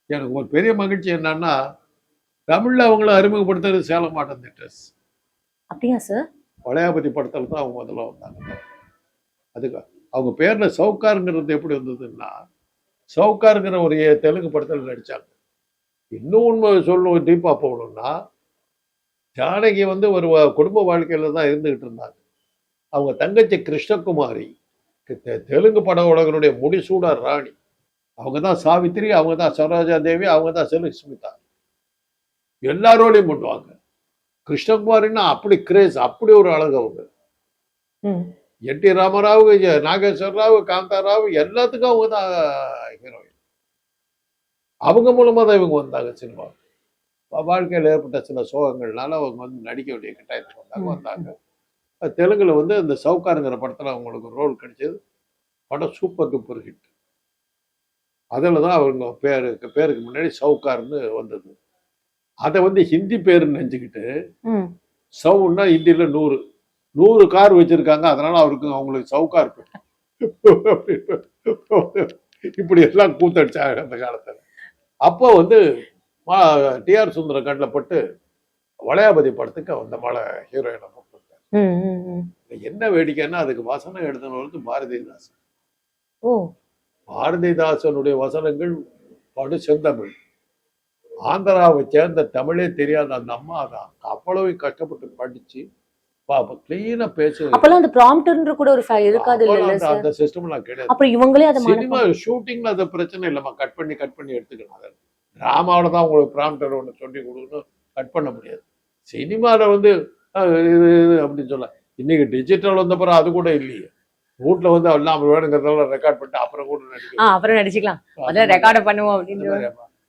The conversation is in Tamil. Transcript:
எனக்கு ஒரு பெரிய மகிழ்ச்சி என்னன்னா, தமிழ்ல அவங்கள அறிமுகப்படுத்துறது சேலம் மாட்டன் தியேட்டர்ஸ். அப்படியா சார்? வளையாபதி படத்துல தான் அவங்க முதல்ல வந்தாங்க. அதுக்கு அவங்க பேர்ல சவுக்காருங்கிறது எப்படி வந்ததுன்னா, சவுக்காருங்கிற ஒரு தெலுங்கு படத்தில் நடிச்சாங்க. இன்னும் உண்மை சொல்லணும், டீப்பா போகணும்னா, ஜானகி வந்து ஒரு குடும்ப வாழ்க்கையில தான் இருந்துகிட்டு இருந்தாங்க. அவங்க தங்கச்சி கிருஷ்ணகுமாரி தெலுங்கு பட உலகனுடைய முடிசூடா ராணி. அவங்க தான் சாவித்திரி, அவங்க தான் சரோஜா தேவி, அவங்க தான் செல்வஸ்மிதா. எல்லாரோடையும் பண்ணுவாங்க. கிருஷ்ணகுமாரின்னா அப்படி கிரேஸ், அப்படி ஒரு அழகு அவங்க. என்.டி. ராமராவ், நாகேஸ்வர ராவ், காந்தாராவ் எல்லாத்துக்கும் அவங்க தான் ஹீரோயின். அவங்க மூலமா தான் இவங்க வந்தாங்க சினிமா. வாழ்க்கையில் ஏற்பட்ட சில சோகங்கள்னால அவங்க வந்து நடிக்க வேண்டிய கட்டாயத்துக்கு வந்தாங்க. தெலுங்குல வந்து இந்த சவுக்காருங்கிற படத்துல அவங்களுக்கு ரோல் கிடைச்சது. படம் சூப்பர் டூப்பர் ஹிட். அதில் தான் அவங்க பேருக்கு முன்னாடி சவுக்கார்னு வந்தது. அதை வந்து ஹிந்தி பேருன்னு நினைச்சுக்கிட்டு, சவுன்னா ஹிந்தியில் 100 கார் வச்சிருக்காங்க, அதனால அவங்களுக்கு சவுக்கார் இப்படி எல்லாம் கூத்தடிச்சாங்க அந்த காலத்துல. அப்போ வந்து டி.ஆர். சுந்தரம் கண்ணில் பட்டு வளையாபதி படத்துக்கு அந்த மலை ஹீரோயினை போட்டிருக்காரு. என்ன வேடிக்கைன்னா, அதுக்கு வசனம் எழுதினவருக்கு பாரதிதாசன். பாரதிதாசனுடைய வசனங்கள் படு செந்தமிழ். ஆந்திராவை சேர்ந்த தமிழே தெரியாத அந்த அம்மா தான் அவ்வளவு கஷ்டப்பட்டு படிச்சு கிளீனா பேசு. அப்பலாம் அந்த ப்ராம்ப்டர்ன்ற கூட ஒரு இருக்காது இல்ல சார்? அந்த சிஸ்டம்லாம் கிடையாது. அப்புறம் இவங்களே அத சினிமா ஷூட்டிங்ல அது பிரச்சனை இல்லம்மா, கட் பண்ணி எடுத்துக்கலாம். டிராமாவில தான் உங்களுக்கு ப்ராம்ப்டர் ஒன்று சொல்லி கொடுக்கணும், கட் பண்ண முடியாது. சினிமாவில் வந்து அப்படின்னு சொல்ல, இன்னைக்கு டிஜிட்டல் வந்த பிறகு அது கூட இல்லையே. வீட்டுல வந்து எல்லாம் வேணுங்கிறதெல்லாம் ரெக்கார்ட் பண்ணிட்டு அப்புறம் கூட நடிக்கலாம், அப்புறம் நடிச்சுக்கலாம், ரெக்கார்ட் பண்ணுவோம் அப்படின்னு